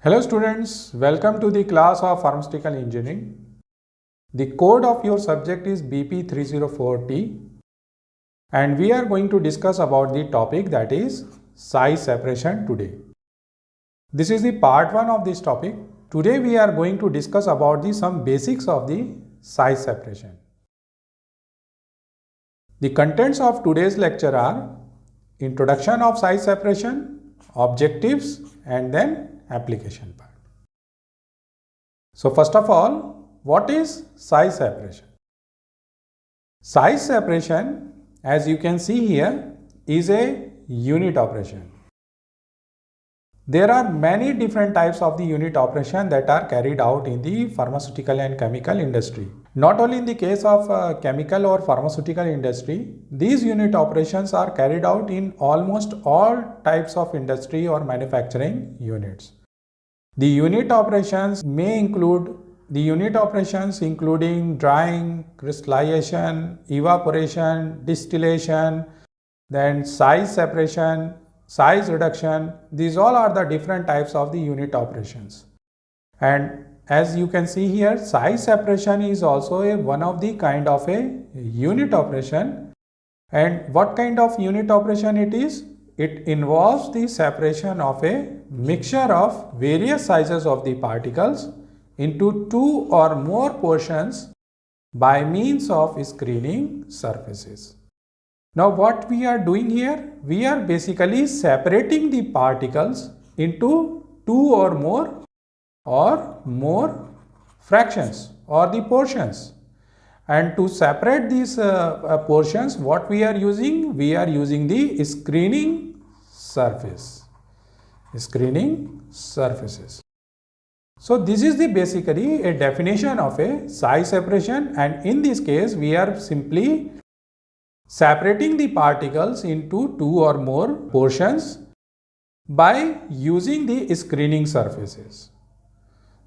Hello students, welcome to the class of Pharmaceutical Engineering. The code of your subject is BP304T and we are going to discuss about the topic that is size separation today. This is the part 1 of this topic. Today we are going to discuss about some basics of the size separation. The contents of today's lecture are introduction of size separation, objectives and then application part. So first of all, what is size separation? Size separation, as you can see here, is a unit operation. There are many different types of the unit operation that are carried out in the pharmaceutical and chemical industry. Not only in the case of chemical or pharmaceutical industry, these unit operations are carried out in almost all types of industry or manufacturing units. The unit operations may include the unit operations including drying, crystallization, evaporation, distillation, then size separation, size reduction. These all are the different types of the unit operations. And as you can see here, size separation is also one of the kind of a unit operation. And what kind of unit operation it is? It involves the separation of a mixture of various sizes of the particles into two or more portions by means of screening surfaces. Now what we are doing here? We are basically separating the particles into two or more fractions or the portions. And to separate these portions, what we are using? We are using the screening surface. Screening surfaces. So this is basically a definition of a size separation, and in this case we are simply separating the particles into two or more portions by using the screening surfaces.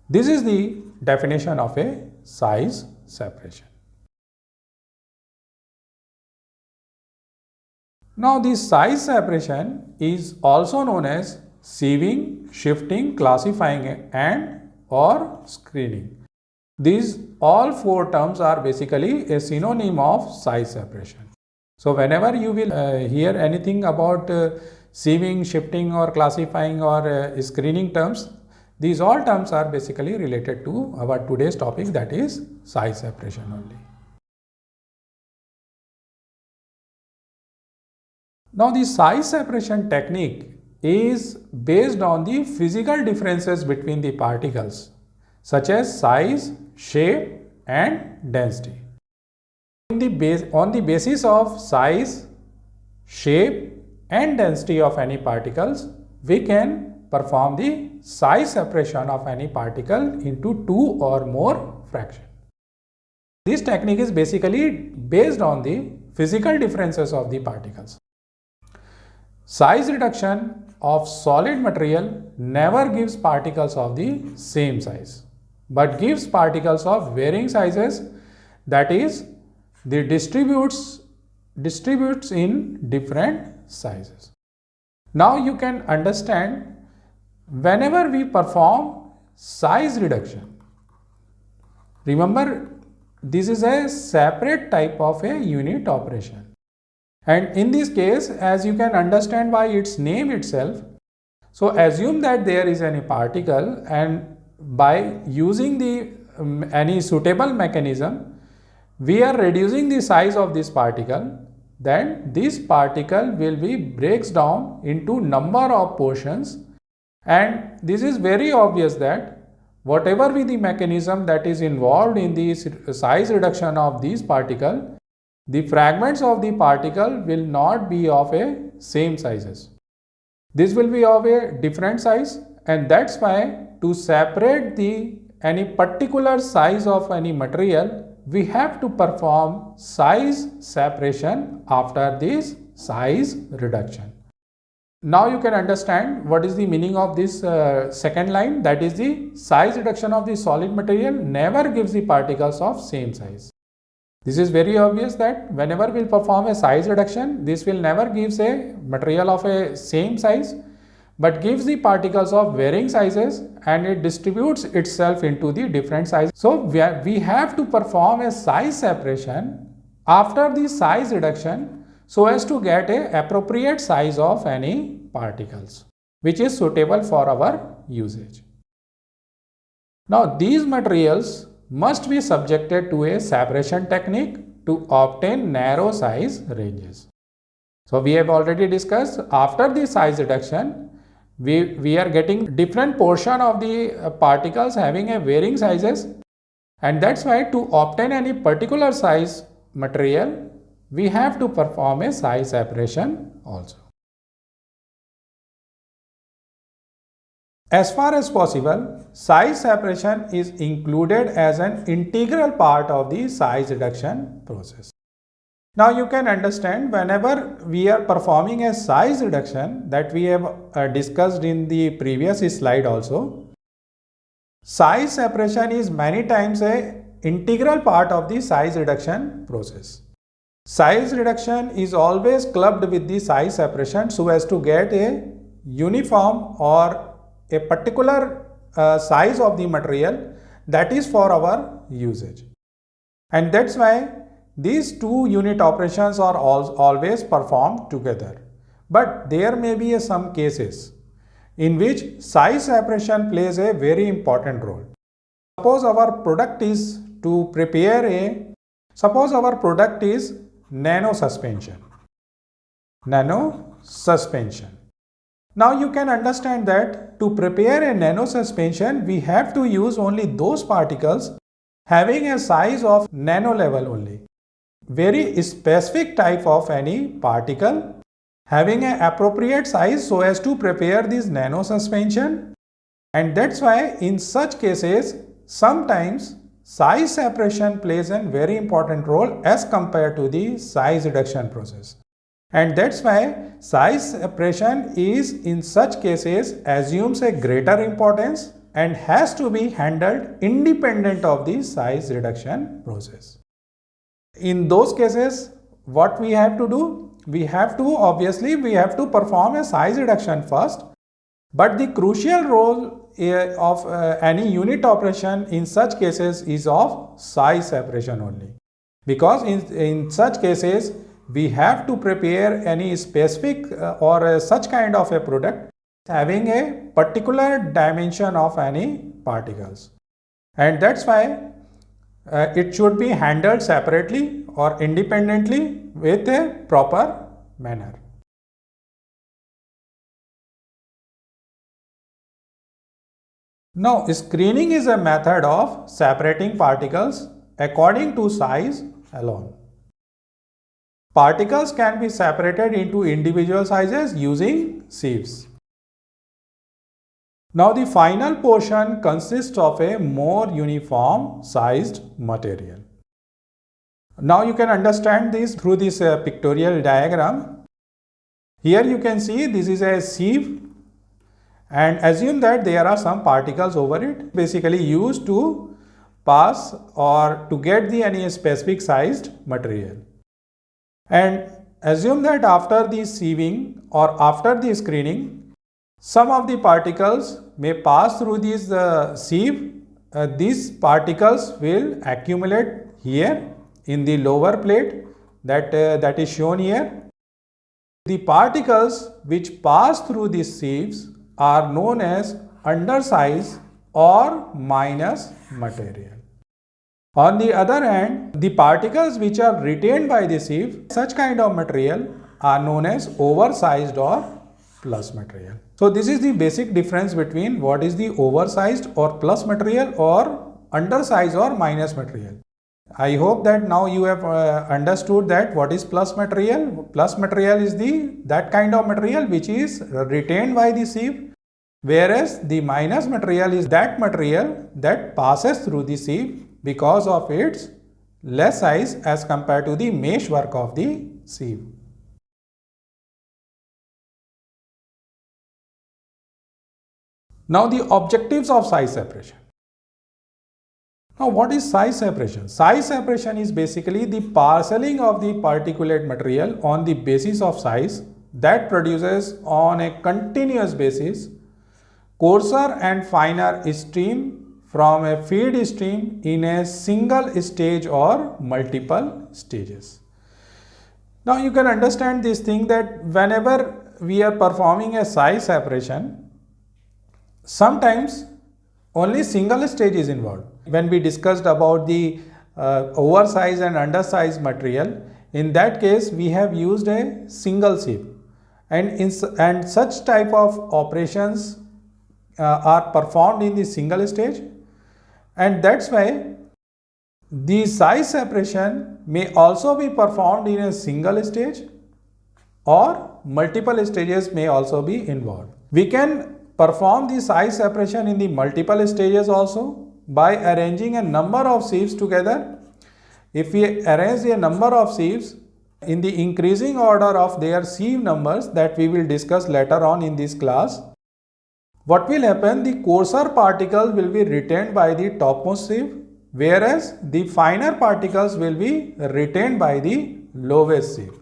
This is the definition of a size separation. Now this size separation is also known as sieving, shifting, classifying and or screening. These all four terms are basically a synonym of size separation. So whenever you will hear anything about sieving, shifting or classifying or screening terms, these all terms are basically related to our today's topic, that is size separation only. Now the size separation technique is based on the physical differences between the particles such as size, shape and density. On the basis of size, shape and density of any particles, we can perform the size separation of any particle into two or more fractions. This technique is basically based on the physical differences of the particles. Size reduction of solid material never gives particles of the same size, but gives particles of varying sizes, that is, they distributes in different sizes. Now you can understand, whenever we perform size reduction, remember this is a separate type of a unit operation. And in this case, as you can understand by its name itself, so assume that there is any particle, and by using the any suitable mechanism, we are reducing the size of this particle. Then this particle will be breaks down into number of portions, and this is very obvious that whatever be the mechanism that is involved in the size reduction of these particles, the fragments of the particle will not be of a same sizes. This will be of a different size, and that's why to separate any particular size of any material, we have to perform size separation after this size reduction. Now you can understand what is the meaning of this second line, that is the size reduction of the solid material never gives the particles of same size. This is very obvious that whenever we will perform a size reduction, this will never give a material of a same size, but gives the particles of varying sizes and it distributes itself into the different sizes. So we have to perform a size separation after the size reduction so as to get a appropriate size of any particles which is suitable for our usage. Now these materials must be subjected to a separation technique to obtain narrow size ranges. So we have already discussed after the size reduction, we are getting different portion of the particles having a varying sizes, and that's why to obtain any particular size material, we have to perform a size separation also. As far as possible, size separation is included as an integral part of the size reduction process. Now you can understand whenever we are performing a size reduction that we have discussed in the previous slide also, size separation is many times a integral part of the size reduction process. Size reduction is always clubbed with the size separation so as to get a uniform or a particular size of the material that is for our usage. And that's why these two unit operations are always performed together. But there may be some cases in which size separation plays a very important role. Suppose our product is nano suspension. Now you can understand that to prepare a nano suspension, we have to use only those particles having a size of nano level only. Very specific type of any particle having an appropriate size so as to prepare this nano suspension, and that's why in such cases sometimes size separation plays a very important role as compared to the size reduction process. And that's why size separation is in such cases assumes a greater importance and has to be handled independent of the size reduction process. In those cases, what we have to do? We have to perform a size reduction first, but the crucial role of any unit operation in such cases is of size separation only, because in such cases we have to prepare any specific or such kind of a product having a particular dimension of any particles, and that's why it should be handled separately or independently with a proper manner. Now, screening is a method of separating particles according to size alone. Particles can be separated into individual sizes using sieves. Now the final portion consists of a more uniform sized material. Now you can understand this through this pictorial diagram. Here you can see this is a sieve, and assume that there are some particles over it, basically used to pass or to get the any specific sized material. And assume that after the sieving or after the screening, some of the particles may pass through this sieve. These particles will accumulate here in the lower plate that is shown here. The particles which pass through these sieves are known as undersize or minus material. On the other hand, the particles which are retained by the sieve, such kind of material are known as oversized or plus material. So this is the basic difference between what is the oversized or plus material or undersize or minus material. I hope that now you have understood that what is plus material. Plus material is that kind of material which is retained by the sieve, whereas the minus material is that material that passes through the sieve because of its less size as compared to the meshwork of the sieve. Now the objectives of size separation. Now what is size separation? Size separation is basically the parceling of the particulate material on the basis of size that produces on a continuous basis coarser and finer stream from a feed stream in a single stage or multiple stages. Now you can understand this thing that whenever we are performing a size separation, sometimes only single stage is involved. When we discussed about the oversized and undersized material, in that case we have used a single sieve, and such type of operations are performed in the single stage, and that's why the size separation may also be performed in a single stage or multiple stages may also be involved. We can perform the size separation in the multiple stages also by arranging a number of sieves together. If we arrange a number of sieves in the increasing order of their sieve numbers that we will discuss later on in this class, what will happen? The coarser particles will be retained by the topmost sieve, whereas the finer particles will be retained by the lowest sieve.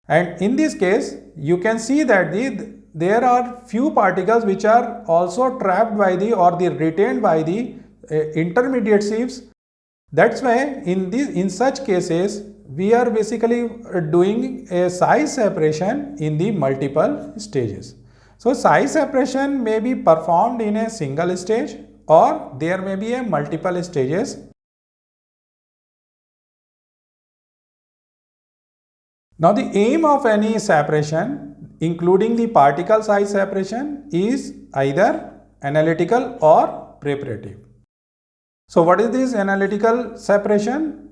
And in this case, you can see that there are few particles which are also trapped by the retained by the intermediate sieves. That's why in such cases we are basically doing a size separation in the multiple stages. So size separation may be performed in a single stage or there may be a multiple stages. Now the aim of any separation, including the particle size separation, is either analytical or preparative. So what is this analytical separation?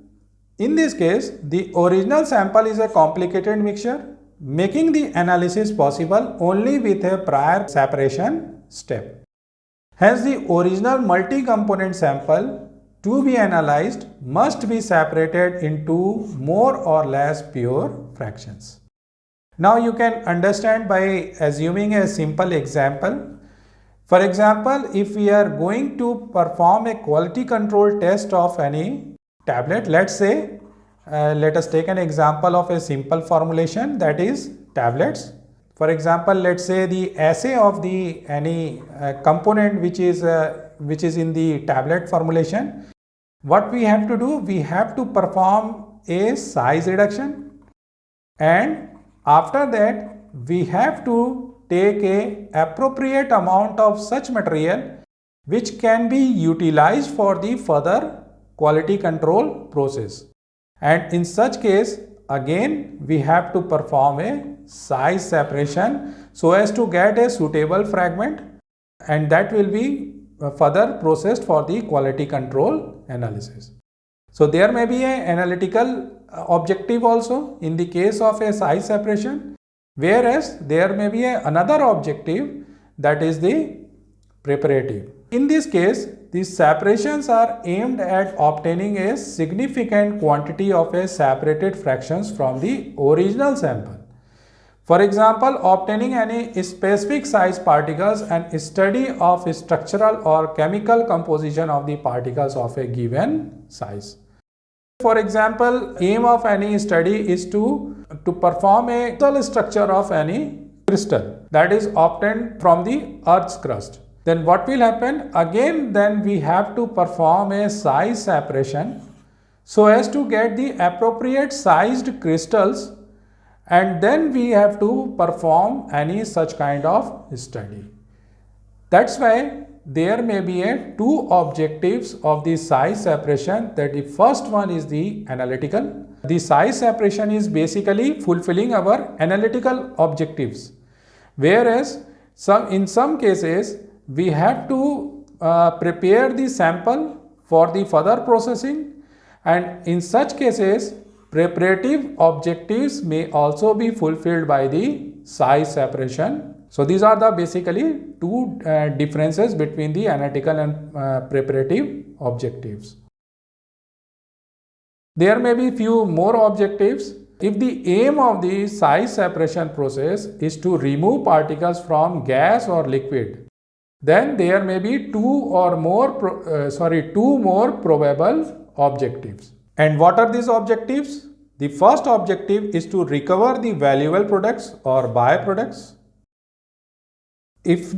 In this case, the original sample is a complicated mixture, making the analysis possible only with a prior separation step. Hence, the original multi-component sample to be analyzed must be separated into more or less pure fractions. Now you can understand by assuming a simple example. For example, if we are going to perform a quality control test of any tablet, let's say, let us take an example of a simple formulation, that is tablets. For example, let's say the assay of any component which is in the tablet formulation. What we have to do? We have to perform a size reduction, and after that we have to take a appropriate amount of such material which can be utilized for the further quality control process. And in such case, again we have to perform a size separation so as to get a suitable fragment, and that will be further processed for the quality control analysis. So there may be an analytical objective also in the case of a size separation, whereas there may be another objective, that is the preparative. In this case, these separations are aimed at obtaining a significant quantity of a separated fractions from the original sample. For example, obtaining any specific size particles and study of structural or chemical composition of the particles of a given size. For example, aim of any study is to perform a crystal structure of any crystal that is obtained from the Earth's crust. Then what will happen? Again, then we have to perform a size separation so as to get the appropriate sized crystals, and then we have to perform any such kind of study. That's why there may be two objectives of the size separation. That the first one is the analytical. The size separation is basically fulfilling our analytical objectives, whereas in some cases we have to prepare the sample for the further processing, and in such cases preparative objectives may also be fulfilled by the size separation. So these are the basically two differences between the analytical and preparative objectives. There may be few more objectives. If the aim of the size separation process is to remove particles from gas or liquid, then there may be two more probable objectives. And what are these objectives? The first objective is to recover the valuable products or byproducts. If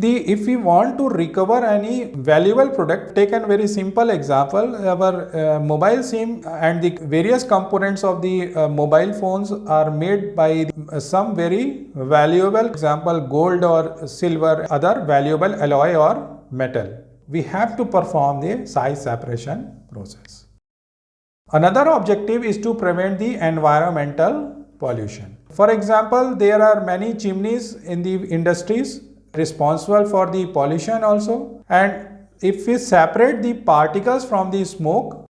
we want to recover any valuable product, take a very simple example. Our mobile SIM and the various components of the mobile phones are made by some very valuable, example gold or silver, other valuable alloy or metal. We have to perform the size separation process. Another objective is to prevent the environmental pollution. For example, there are many chimneys in the industries responsible for the pollution also, and if we separate the particles from the smoke,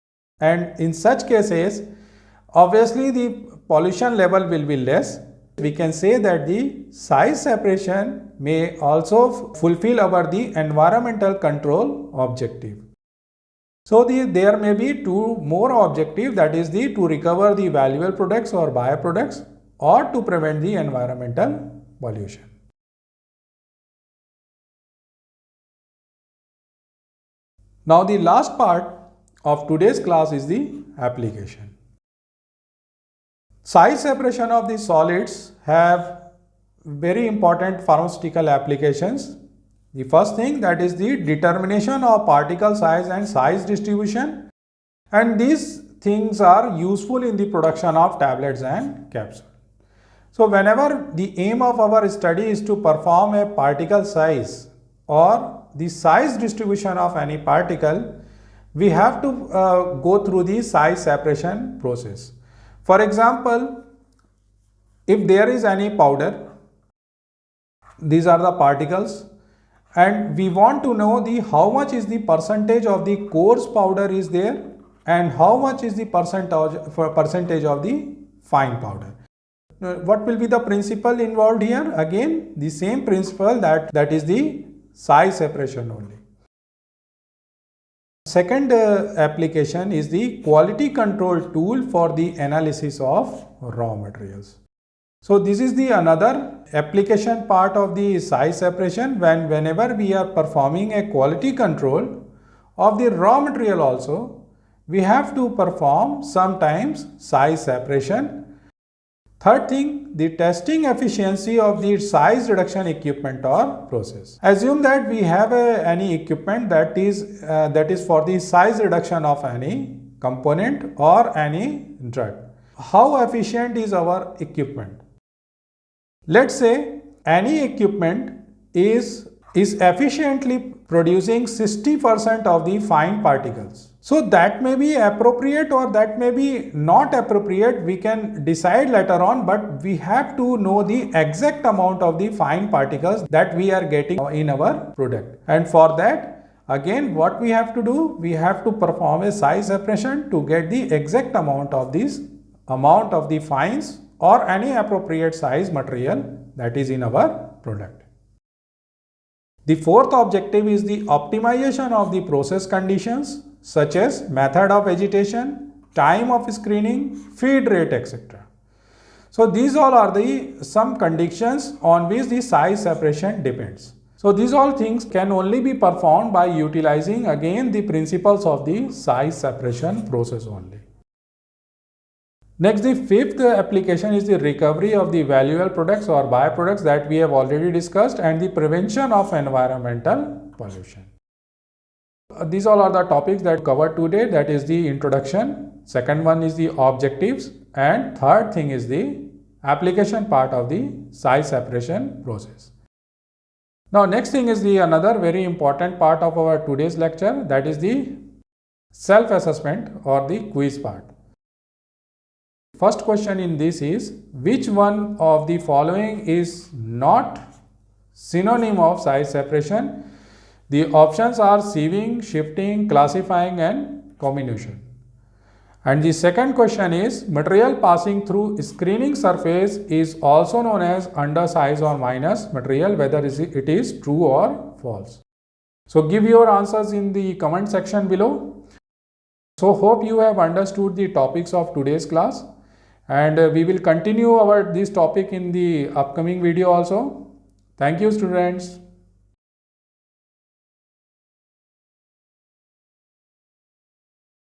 and in such cases obviously the pollution level will be less, we can say that the size separation may also fulfill the environmental control objective. So there may be two more objectives, that is to recover the valuable products or byproducts or to prevent the environmental pollution. Now the last part of today's class is the application. Size separation of the solids have very important pharmaceutical applications. The first thing, that is the determination of particle size and size distribution, and these things are useful in the production of tablets and capsules. So whenever the aim of our study is to perform a particle size or the size distribution of any particle, we have to go through the size separation process. For example, if there is any powder, these are the particles, and we want to know how much is the percentage of the coarse powder is there and how much is the percentage of the fine powder. What will be the principle involved here? Again, the same principle, that is the size separation only. Second application is the quality control tool for the analysis of raw materials. So this is the another application part of the size separation. Whenever we are performing a quality control of the raw material also, we have to perform sometimes size separation. Third thing, the testing efficiency of the size reduction equipment or process. Assume that we have any equipment that is for the size reduction of any component or any drug. How efficient is our equipment? Let's say any equipment is efficiently producing 60% of the fine particles. So that may be appropriate or that may be not appropriate, we can decide later on, but we have to know the exact amount of the fine particles that we are getting in our product. And for that, again, what we have to do, we have to perform a size separation to get the exact amount of the fines or any appropriate size material that is in our product. The fourth objective is the optimization of the process conditions, such as method of agitation, time of screening, feed rate, etc. So these all are some conditions on which the size separation depends. So these all things can only be performed by utilizing again the principles of the size separation process only. Next, the fifth application is the recovery of the valuable products or byproducts that we have already discussed, and the prevention of environmental pollution. These all are the topics that covered today, that is the introduction, second one is the objectives, and third thing is the application part of the size separation process. Now next thing is the another very important part of our today's lecture, that is the self-assessment or the quiz part. First question in this is, which one of the following is not synonym of size separation? The options are sieving, shifting, classifying and comminution. And the second question is, material passing through screening surface is also known as undersize or minus material, whether it is true or false. So give your answers in the comment section below. So hope you have understood the topics of today's class, and we will continue this topic in the upcoming video also. Thank you, students.